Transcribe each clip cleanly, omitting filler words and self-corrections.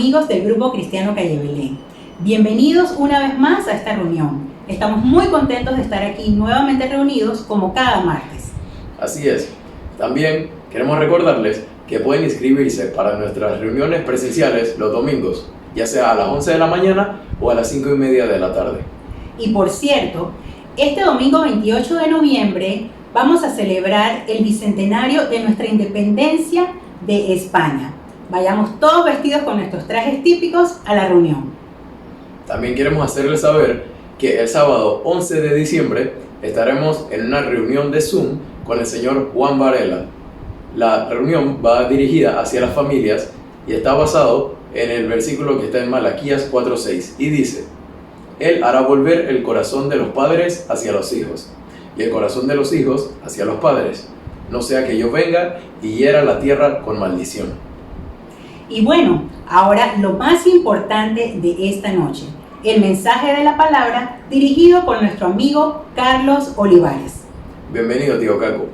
amigos del Grupo Cristiano Calle Belén. Bienvenidos una vez más a esta reunión. Estamos muy contentos de estar aquí nuevamente reunidos como cada martes. Así es. También queremos recordarles que pueden inscribirse para nuestras reuniones presenciales los domingos, ya sea a las 11 de la mañana o a las 5:30 de la tarde. Y por cierto, este domingo 28 de noviembre vamos a celebrar el bicentenario de nuestra independencia de España. Vayamos todos vestidos con nuestros trajes típicos a la reunión. También queremos hacerles saber que el sábado 11 de diciembre estaremos en una reunión de Zoom con el señor Juan Varela. La reunión va dirigida hacia las familias y está basado en el versículo que está en Malaquías 4:6 y dice: Él hará volver el corazón de los padres hacia los hijos y el corazón de los hijos hacia los padres, no sea que yo venga y hiera la tierra con maldición. Y bueno, ahora lo más importante de esta noche, el mensaje de la palabra dirigido por nuestro amigo Carlos Olivares. Bienvenido, tío Caco.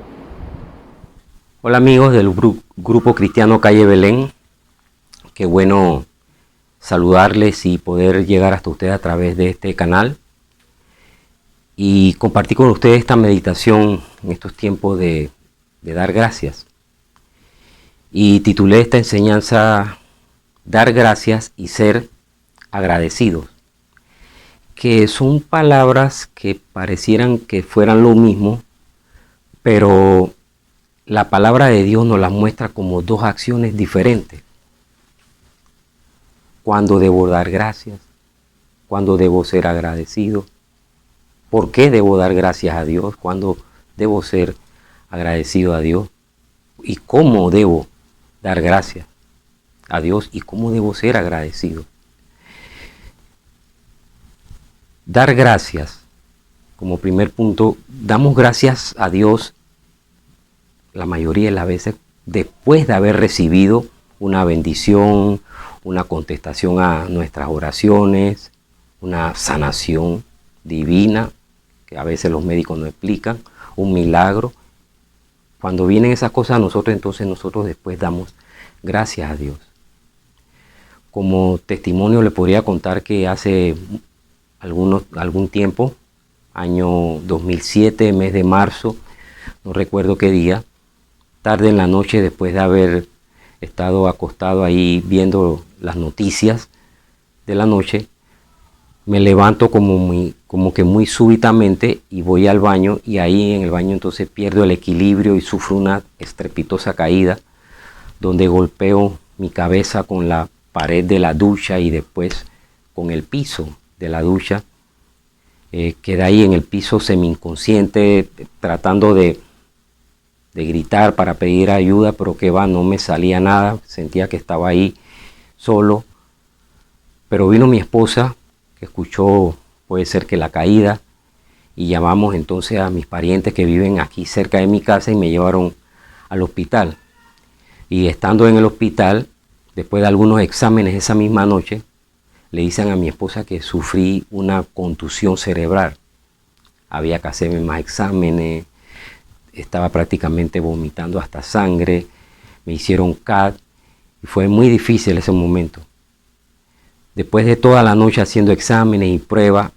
Hola amigos del Grupo Cristiano Calle Belén. Qué bueno saludarles y poder llegar hasta ustedes a través de este canal y compartir con ustedes esta meditación en estos tiempos de dar gracias. Y titulé esta enseñanza Dar gracias y ser agradecidos, que son palabras que parecieran que fueran lo mismo, pero la palabra de Dios nos las muestra como dos acciones diferentes. Cuando debo dar gracias, cuando debo ser agradecido, por qué debo dar gracias a Dios, cuando debo ser agradecido a Dios y cómo debo dar gracias a Dios y cómo debo ser agradecido. Dar gracias, como primer punto, damos gracias a Dios la mayoría de las veces después de haber recibido una bendición, una contestación a nuestras oraciones, una sanación divina, que a veces los médicos no explican, un milagro. Cuando vienen esas cosas a nosotros, entonces nosotros después damos gracias a Dios. Como testimonio le podría contar que hace algún tiempo, año 2007, mes de marzo, no recuerdo qué día, tarde en la noche, después de haber estado acostado ahí viendo las noticias de la noche, me levanto como que muy súbitamente y voy al baño, y ahí en el baño entonces pierdo el equilibrio y sufro una estrepitosa caída donde golpeo mi cabeza con la pared de la ducha y después con el piso de la ducha. Quedé ahí en el piso semi-inconsciente tratando de gritar para pedir ayuda, pero que va, no me salía nada, sentía que estaba ahí solo. Pero vino mi esposa, que escuchó, puede ser que la caída, y llamamos entonces a mis parientes que viven aquí cerca de mi casa y me llevaron al hospital. Y estando en el hospital, después de algunos exámenes esa misma noche, le dicen a mi esposa que sufrí una contusión cerebral. Había que hacerme más exámenes, estaba prácticamente vomitando hasta sangre, me hicieron CAT y fue muy difícil ese momento. Después de toda la noche haciendo exámenes y pruebas,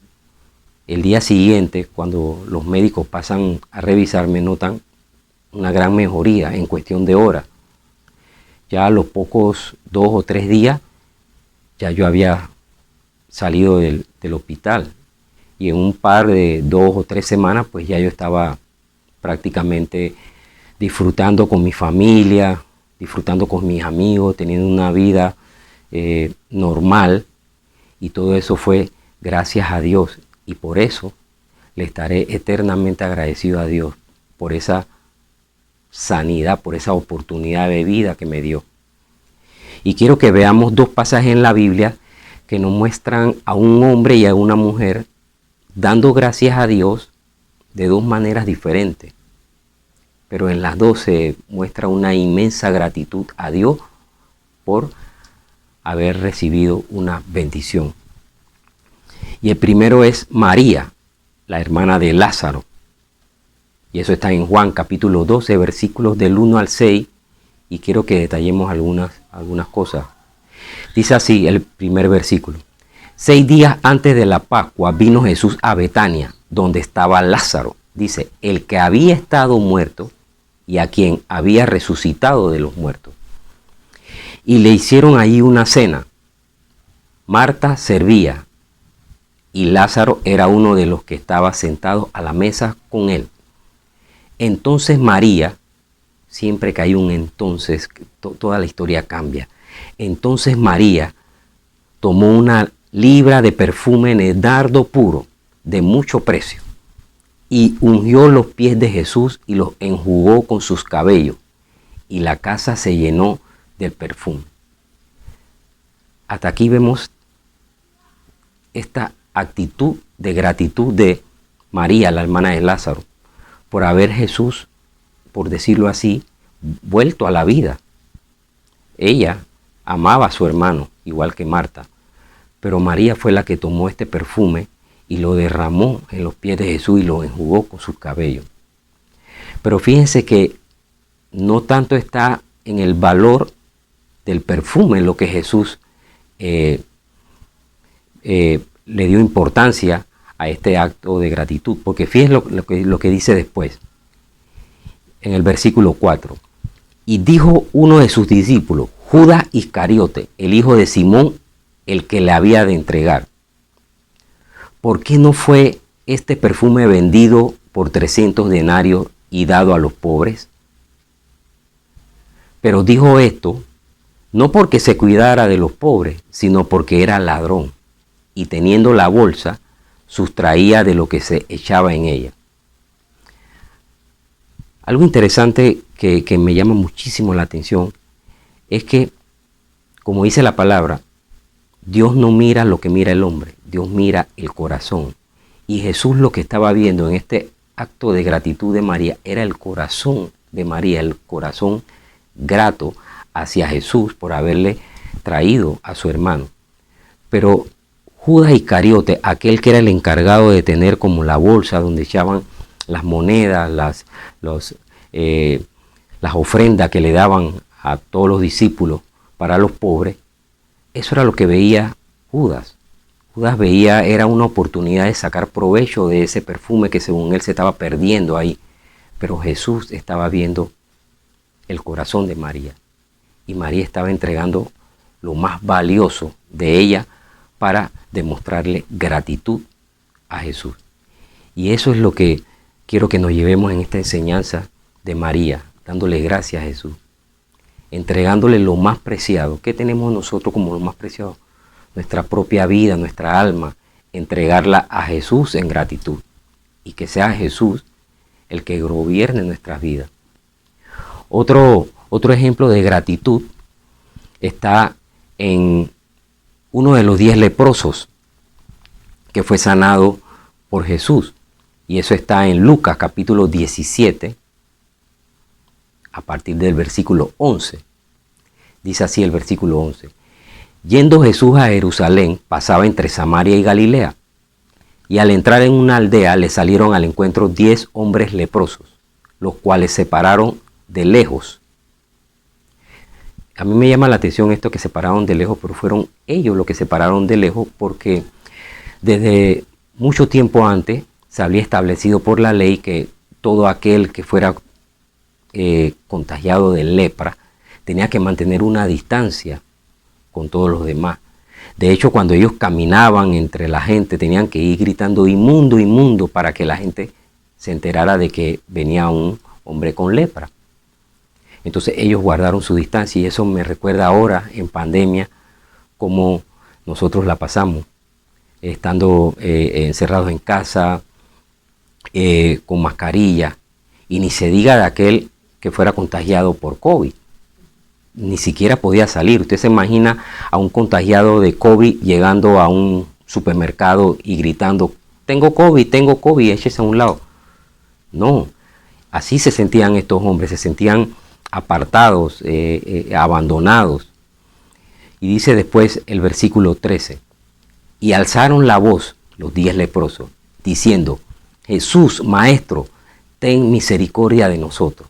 el día siguiente, cuando los médicos pasan a revisarme, notan una gran mejoría en cuestión de horas. Ya a los pocos 2 o 3 días, ya yo había salido del hospital. Y en un par de 2 o 3 semanas, pues ya yo estaba prácticamente disfrutando con mi familia, disfrutando con mis amigos, teniendo una vida normal. Y todo eso fue gracias a Dios. Y por eso le estaré eternamente agradecido a Dios por esa sanidad, por esa oportunidad de vida que me dio. Y quiero que veamos 2 pasajes en la Biblia que nos muestran a un hombre y a una mujer dando gracias a Dios de 2 maneras diferentes. Pero en las 2 se muestra una inmensa gratitud a Dios por haber recibido una bendición. Y el primero es María, la hermana de Lázaro. Y eso está en Juan capítulo 12, versículos del 1 al 6. Y quiero que detallemos algunas cosas. Dice así el primer versículo. 6 días antes de la Pascua vino Jesús a Betania, donde estaba Lázaro. Dice, el que había estado muerto y a quien había resucitado de los muertos. Y le hicieron allí una cena. Marta servía y Lázaro era uno de los que estaba sentado a la mesa con él. Entonces María, siempre que hay un entonces, toda la historia cambia. Entonces María tomó una libra de perfume de nardo puro, de mucho precio, y ungió los pies de Jesús y los enjugó con sus cabellos, y la casa se llenó del perfume. Hasta aquí vemos esta actitud de gratitud de María, la hermana de Lázaro, por haber Jesús, por decirlo así, vuelto a la vida. Ella amaba a su hermano, igual que Marta, pero María fue la que tomó este perfume y lo derramó en los pies de Jesús y lo enjugó con sus cabellos. Pero fíjense que no tanto está en el valor del perfume lo que Jesús le dio importancia a este acto de gratitud, porque fíjense lo que dice después, en el versículo 4. Y dijo uno de sus discípulos, Judas Iscariote, el hijo de Simón, el que le había de entregar. ¿Por qué no fue este perfume vendido por 300 denarios y dado a los pobres? Pero dijo esto no porque se cuidara de los pobres, sino porque era ladrón, y teniendo la bolsa, sustraía de lo que se echaba en ella. Algo interesante que me llama muchísimo la atención es que, como dice la palabra, Dios no mira lo que mira el hombre, Dios mira el corazón. Y Jesús lo que estaba viendo en este acto de gratitud de María era el corazón de María, el corazón grato hacia Jesús por haberle traído a su hermano. Pero Judas Iscariote, aquel que era el encargado de tener como la bolsa donde echaban las monedas, las ofrendas que le daban a todos los discípulos para los pobres, eso era lo que veía Judas. Judas veía, era una oportunidad de sacar provecho de ese perfume que según él se estaba perdiendo ahí. Pero Jesús estaba viendo el corazón de María. Y María estaba entregando lo más valioso de ella para demostrarle gratitud a Jesús. Y eso es lo que quiero que nos llevemos en esta enseñanza de María, dándole gracias a Jesús, entregándole lo más preciado. ¿Qué tenemos nosotros como lo más preciado? Nuestra propia vida, nuestra alma, entregarla a Jesús en gratitud y que sea Jesús el que gobierne nuestras vidas. Otro ejemplo de gratitud está en uno de los 10 leprosos que fue sanado por Jesús. Y eso está en Lucas capítulo 17, a partir del versículo 11. Dice así el versículo 11. Yendo Jesús a Jerusalén, pasaba entre Samaria y Galilea. Y al entrar en una aldea le salieron al encuentro 10 hombres leprosos, los cuales se pararon de lejos. A mí me llama la atención esto que se pararon de lejos, pero fueron ellos los que se pararon de lejos porque desde mucho tiempo antes se había establecido por la ley que todo aquel que fuera contagiado de lepra tenía que mantener una distancia con todos los demás. De hecho, cuando ellos caminaban entre la gente tenían que ir gritando inmundo, inmundo, para que la gente se enterara de que venía un hombre con lepra. Entonces ellos guardaron su distancia y eso me recuerda ahora en pandemia cómo nosotros la pasamos, estando encerrados en casa, con mascarilla, y ni se diga de aquel que fuera contagiado por COVID. Ni siquiera podía salir. Usted se imagina a un contagiado de COVID llegando a un supermercado y gritando, tengo COVID, échese a un lado. No, así se sentían estos hombres, se sentían apartados, abandonados. Y dice después el versículo 13, y alzaron la voz los 10 leprosos, diciendo, Jesús, Maestro, ten misericordia de nosotros.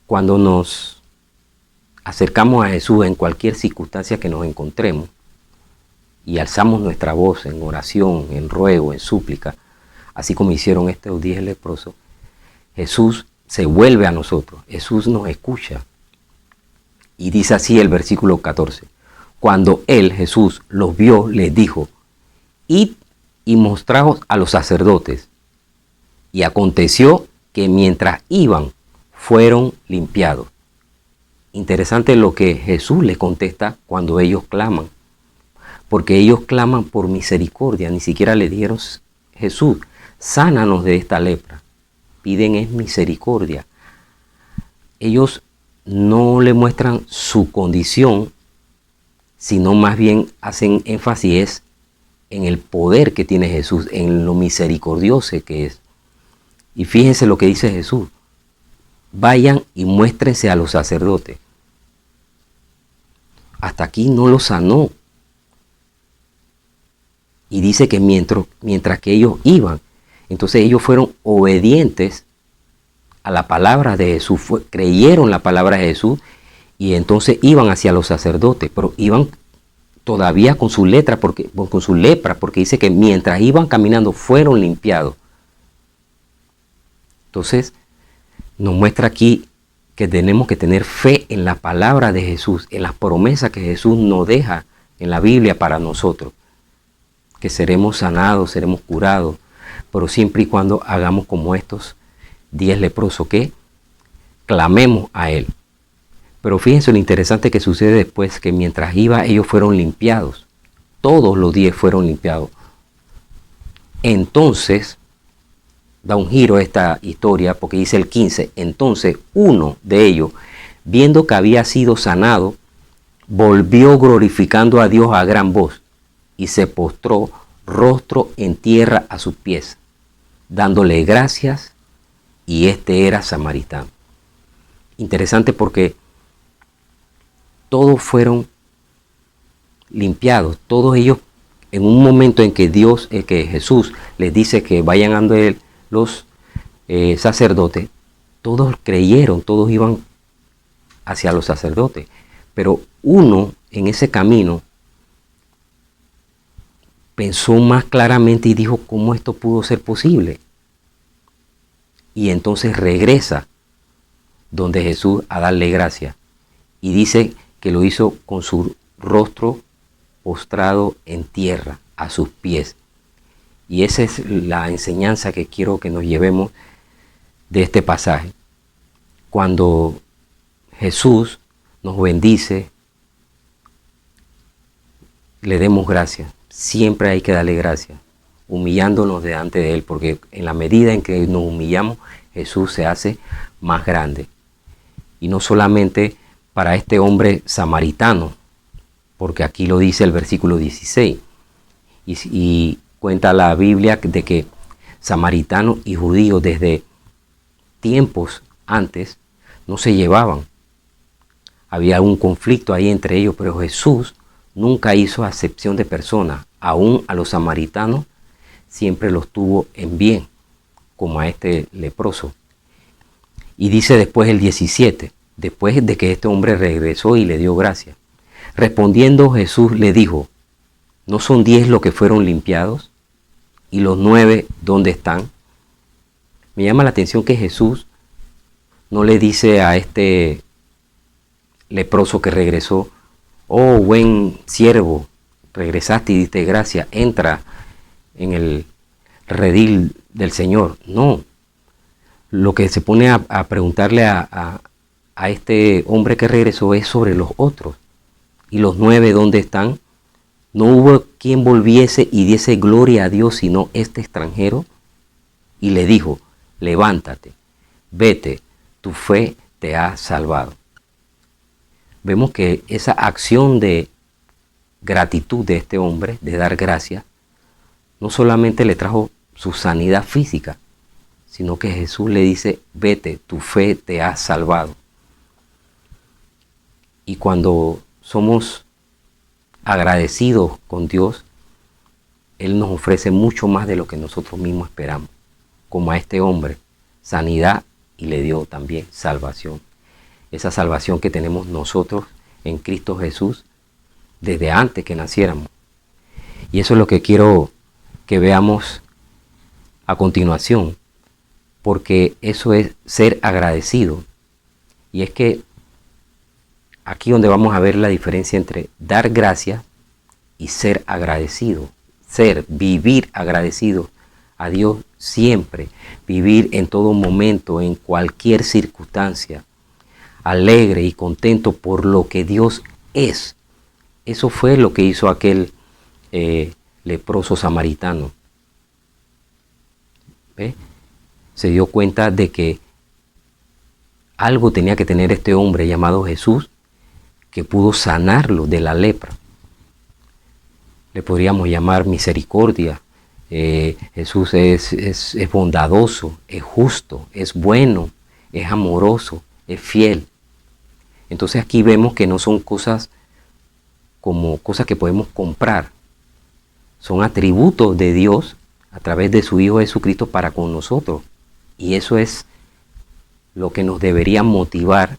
Cuando nos acercamos a Jesús en cualquier circunstancia que nos encontremos y alzamos nuestra voz en oración, en ruego, en súplica, así como hicieron estos 10 leprosos, Jesús se vuelve a nosotros, Jesús nos escucha. Y dice así el versículo 14, cuando él, Jesús, los vio, les dijo, id y mostraos a los sacerdotes. Y aconteció que mientras iban, fueron limpiados. Interesante lo que Jesús les contesta cuando ellos claman, porque ellos claman por misericordia, ni siquiera le dijeron, Jesús, sánanos de esta lepra. Piden es misericordia. Ellos no le muestran su condición, sino más bien hacen énfasis en el poder que tiene Jesús, en lo misericordioso que es. Y fíjense lo que dice Jesús. Vayan y muéstrense a los sacerdotes. Hasta aquí no los sanó. Y dice que mientras que ellos iban, entonces ellos fueron obedientes a la palabra de Jesús, creyeron la palabra de Jesús y entonces iban hacia los sacerdotes, pero iban todavía con su lepra, porque dice que mientras iban caminando fueron limpiados. Entonces nos muestra aquí que tenemos que tener fe en la palabra de Jesús, en las promesas que Jesús nos deja en la Biblia para nosotros, que seremos sanados, seremos curados, pero siempre y cuando hagamos como estos 10 leprosos, que clamemos a Él. Pero fíjense lo interesante que sucede después, que mientras iba ellos fueron limpiados. Todos los 10 fueron limpiados. Entonces, da un giro a esta historia, porque dice el 15, entonces uno de ellos, viendo que había sido sanado, volvió glorificando a Dios a gran voz y se postró rostro en tierra a sus pies, dándole gracias, y este era samaritano. Interesante porque todos fueron limpiados, todos ellos en un momento en que que Jesús les dice que vayan ando los sacerdotes, todos creyeron, todos iban hacia los sacerdotes, pero uno en ese camino pensó más claramente y dijo, ¿cómo esto pudo ser posible? Y entonces regresa donde Jesús a darle gracias. Y dice que lo hizo con su rostro postrado en tierra, a sus pies. Y esa es la enseñanza que quiero que nos llevemos de este pasaje. Cuando Jesús nos bendice, le demos gracias. Siempre hay que darle gracias, humillándonos delante de Él, porque en la medida en que nos humillamos, Jesús se hace más grande. Y no solamente para este hombre samaritano, porque aquí lo dice el versículo 16, y cuenta la Biblia de que samaritanos y judíos desde tiempos antes no se llevaban. Había un conflicto ahí entre ellos, pero Jesús nunca hizo acepción de personas. Aún a los samaritanos siempre los tuvo en bien, como a este leproso. Y dice después el 17, después de que este hombre regresó y le dio gracias. Respondiendo Jesús le dijo, ¿no son 10 los que fueron limpiados? ¿Y los 9 dónde están? Me llama la atención que Jesús no le dice a este leproso que regresó, oh buen siervo, regresaste y diste gracia, entra en el redil del Señor. No, lo que se pone a preguntarle a este hombre que regresó es sobre los otros. ¿Y los 9 dónde están? ¿No hubo quien volviese y diese gloria a Dios sino este extranjero? Y le dijo, levántate, vete, tu fe te ha salvado. Vemos que esa acción de gratitud de este hombre, de dar gracias, no solamente le trajo su sanidad física, sino que Jesús le dice, vete, tu fe te ha salvado. Y cuando somos agradecidos con Dios, Él nos ofrece mucho más de lo que nosotros mismos esperamos, como a este hombre, sanidad, y le dio también salvación. esa salvación que tenemos nosotros en Cristo Jesús desde antes que naciéramos. Y eso es lo que quiero que veamos a continuación, porque eso es ser agradecido. Y es que aquí donde vamos a ver la diferencia entre dar gracias y ser agradecido. Vivir agradecido a Dios siempre, vivir en todo momento, en cualquier circunstancia, alegre y contento por lo que Dios es. Eso fue lo que hizo aquel leproso samaritano. ¿Ve? Se dio cuenta de que algo tenía que tener este hombre llamado Jesús que pudo sanarlo de la lepra. Le podríamos llamar misericordia. Jesús es bondadoso, es justo, es bueno, es amoroso, es fiel. Entonces aquí vemos que no son cosas como cosas que podemos comprar. Son atributos de Dios a través de su Hijo Jesucristo para con nosotros. Y eso es lo que nos debería motivar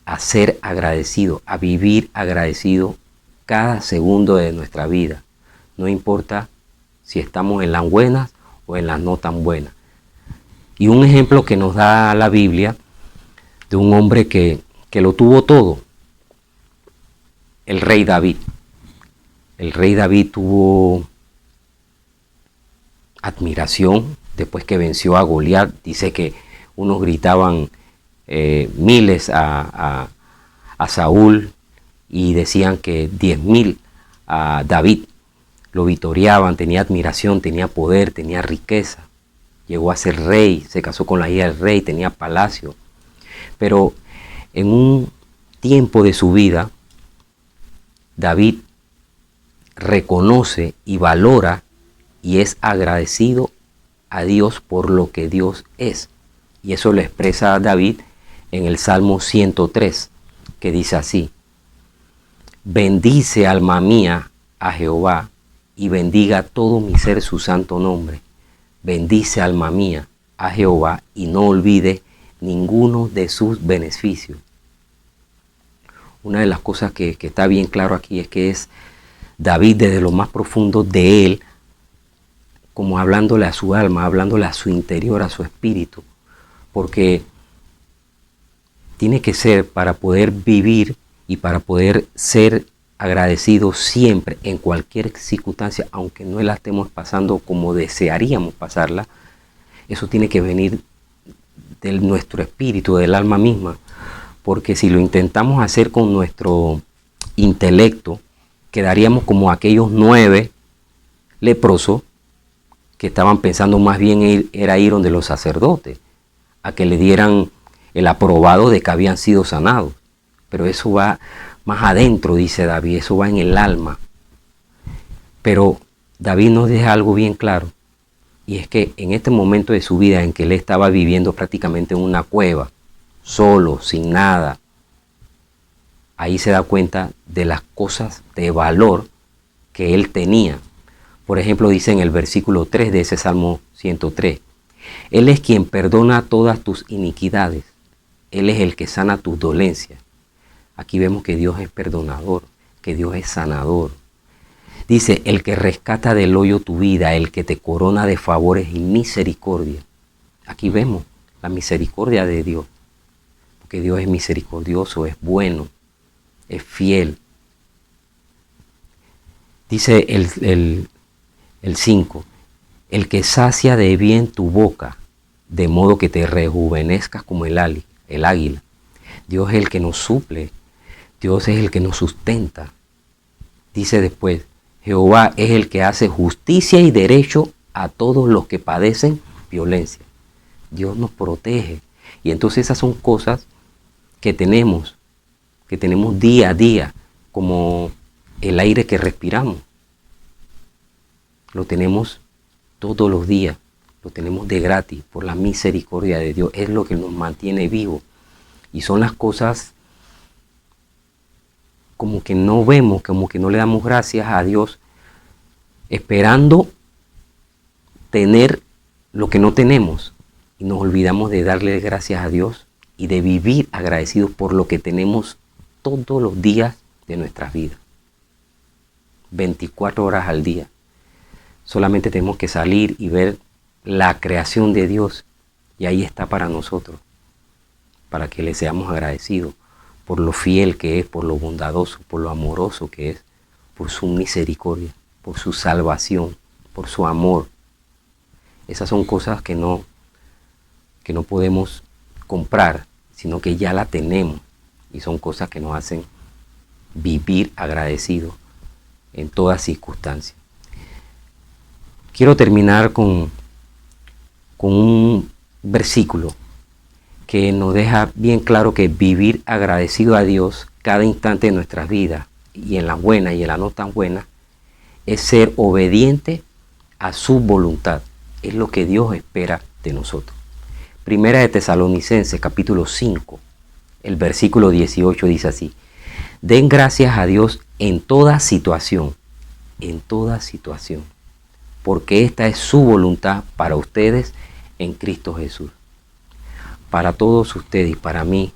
a ser agradecido, a vivir agradecido cada segundo de nuestra vida. No importa si estamos en las buenas o en las no tan buenas. Y un ejemplo que nos da la Biblia de un hombre que lo tuvo todo, el rey David. El rey David tuvo admiración después que venció a Goliat. Dice que unos gritaban miles a Saúl y decían que 10,000 a David. Lo vitoreaban, tenía admiración, tenía poder, tenía riqueza. Llegó a ser rey, se casó con la hija del rey, tenía palacio. Pero en un tiempo de su vida, David reconoce y valora y es agradecido a Dios por lo que Dios es. Y eso lo expresa David en el Salmo 103, que dice así: bendice, alma mía, a Jehová, y bendiga todo mi ser su santo nombre. Bendice, alma mía, a Jehová, y no olvide ninguno de sus beneficios. Una de las cosas que está bien claro aquí es que es David desde lo más profundo de él, como hablándole a su alma, hablándole a su interior, a su espíritu, porque tiene que ser para poder vivir y para poder ser agradecido siempre, en cualquier circunstancia, aunque no la estemos pasando como desearíamos pasarla. Eso tiene que venir de nuestro espíritu, del alma misma, porque si lo intentamos hacer con nuestro intelecto, quedaríamos como aquellos 9 leprosos que estaban pensando más bien ir donde los sacerdotes, a que le dieran el aprobado de que habían sido sanados. Pero eso va más adentro, dice David, eso va en el alma. Pero David nos deja algo bien claro, y es que en este momento de su vida en que él estaba viviendo prácticamente en una cueva, solo, sin nada, ahí se da cuenta de las cosas de valor que él tenía. Por ejemplo, dice en el versículo 3 de ese Salmo 103, Él es quien perdona todas tus iniquidades, Él es el que sana tus dolencias. Aquí vemos que Dios es perdonador, que Dios es sanador. Dice, el que rescata del hoyo tu vida, el que te corona de favores y misericordia. Aquí vemos la misericordia de Dios, porque Dios es misericordioso, es bueno, es fiel. Dice el 5, el que sacia de bien tu boca, de modo que te rejuvenezcas como el águila. Dios es el que nos suple, Dios es el que nos sustenta. Dice después, Jehová es el que hace justicia y derecho a todos los que padecen violencia. Dios nos protege. Y entonces esas son cosas que tenemos día a día, como el aire que respiramos. Lo tenemos todos los días, lo tenemos de gratis por la misericordia de Dios. Es lo que nos mantiene vivos. Y son las cosas como que no vemos, como que no le damos gracias a Dios, esperando tener lo que no tenemos. Y nos olvidamos de darle gracias a Dios y de vivir agradecidos por lo que tenemos todos los días de nuestras vidas. 24 horas al día. Solamente tenemos que salir y ver la creación de Dios y ahí está para nosotros, para que le seamos agradecidos por lo fiel que es, por lo bondadoso, por lo amoroso que es, por su misericordia, por su salvación, por su amor. Esas son cosas que no podemos comprar, sino que ya la tenemos y son cosas que nos hacen vivir agradecidos en toda circunstancia. Quiero terminar con un versículo que nos deja bien claro que vivir agradecido a Dios cada instante de nuestras vidas, y en las buenas y en las no tan buenas, es ser obediente a su voluntad. Es lo que Dios espera de nosotros. Primera de Tesalonicenses, capítulo 5, el versículo 18 dice así: den gracias a Dios en toda situación, porque esta es su voluntad para ustedes en Cristo Jesús. Para todos ustedes y para mí,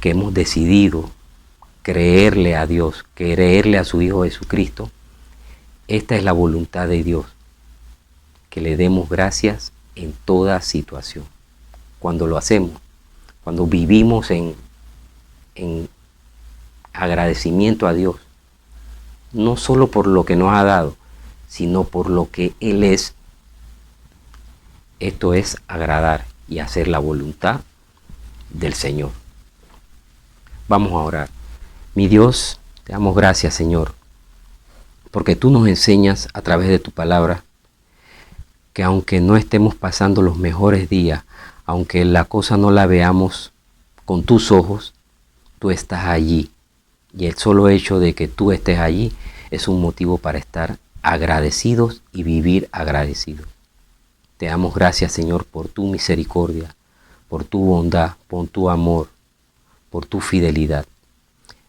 que hemos decidido creerle a Dios, creerle a su Hijo Jesucristo, esta es la voluntad de Dios, que le demos gracias en toda situación. Cuando lo hacemos, cuando vivimos en agradecimiento a Dios, no solo por lo que nos ha dado, sino por lo que Él es, esto es agradar y hacer la voluntad del Señor. Vamos a orar. Mi Dios, te damos gracias, Señor, porque tú nos enseñas a través de tu palabra que aunque no estemos pasando los mejores días, aunque la cosa no la veamos con tus ojos, tú estás allí. Y el solo hecho de que tú estés allí es un motivo para estar agradecidos y vivir agradecidos. Te damos gracias, Señor, por tu misericordia, por tu bondad, por tu amor, por tu fidelidad.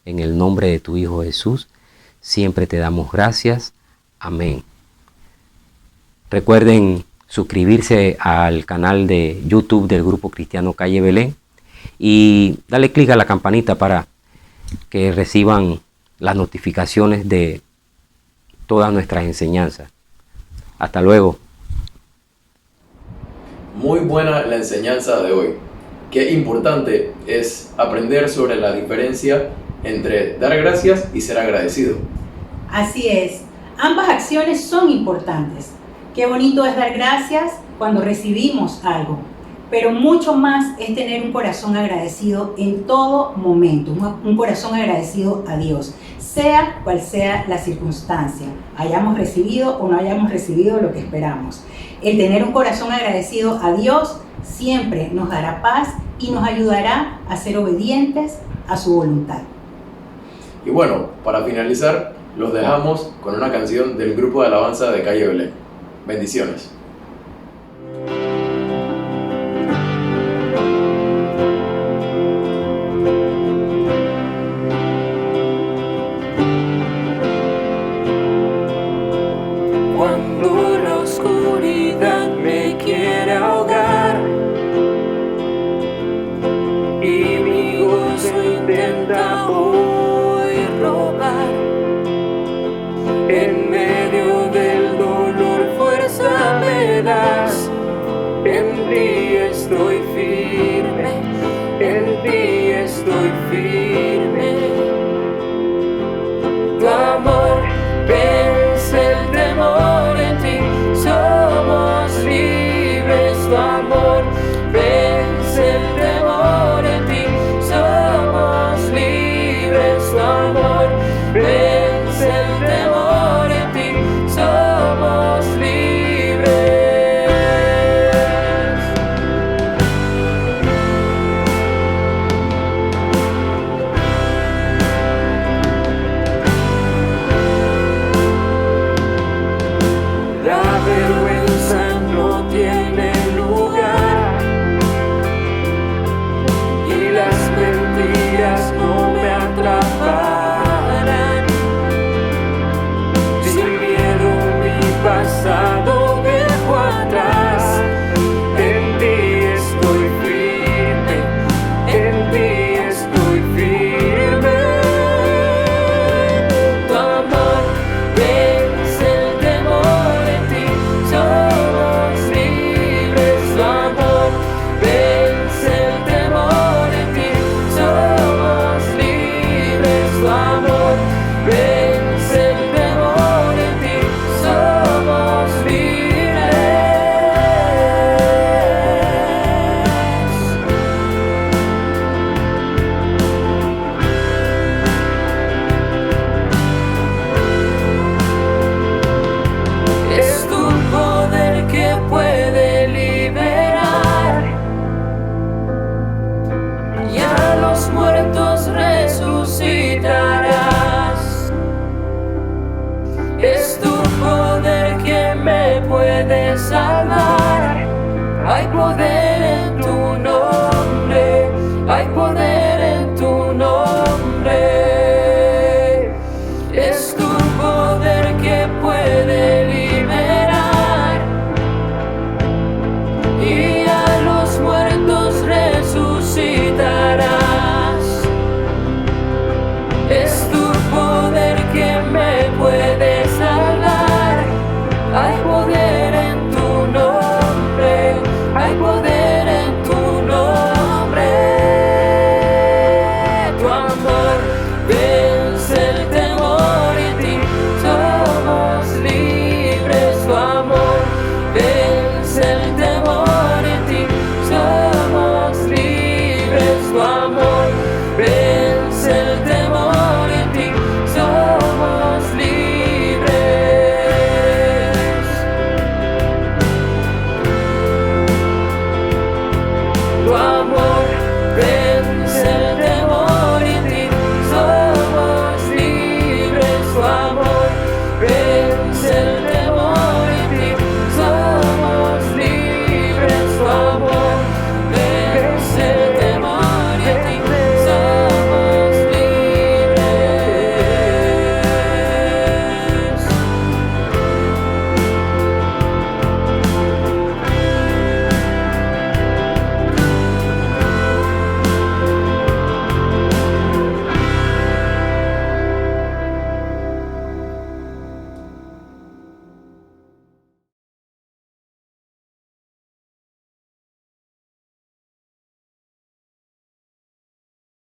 En el nombre de tu Hijo Jesús, siempre te damos gracias. Amén. Recuerden suscribirse al canal de YouTube del Grupo Cristiano Calle Belén y darle clic a la campanita para que reciban las notificaciones de todas nuestras enseñanzas. Hasta luego. Muy buena la enseñanza de hoy. Qué importante es aprender sobre la diferencia entre dar gracias y ser agradecido. Así es, ambas acciones son importantes. Qué bonito es dar gracias cuando recibimos algo, pero mucho más es tener un corazón agradecido en todo momento, un corazón agradecido a Dios, sea cual sea la circunstancia, hayamos recibido o no hayamos recibido lo que esperamos. El tener un corazón agradecido a Dios siempre nos dará paz y nos ayudará a ser obedientes a su voluntad. Y bueno, para finalizar, los dejamos con una canción del grupo de alabanza de Calle Belén. Bendiciones. Cuando la oscuridad me quiere ahogar y mi gozo intenta hoy robar, en medio del dolor fuerza me das. En ti estoy firme, en ti estoy firme. Tu amor vence el temor, en ti somos libres. Tu amor vence el temor, en ti somos libres. Tu amor vence el temor, en ti somos libres. La vergüenza no tiene lugar y las mentiras no me atraparán. Sin miedo mi pasado dejo atrás. En ti estoy firme, en los muertos resucitarás. Es tu poder que me puede salvar.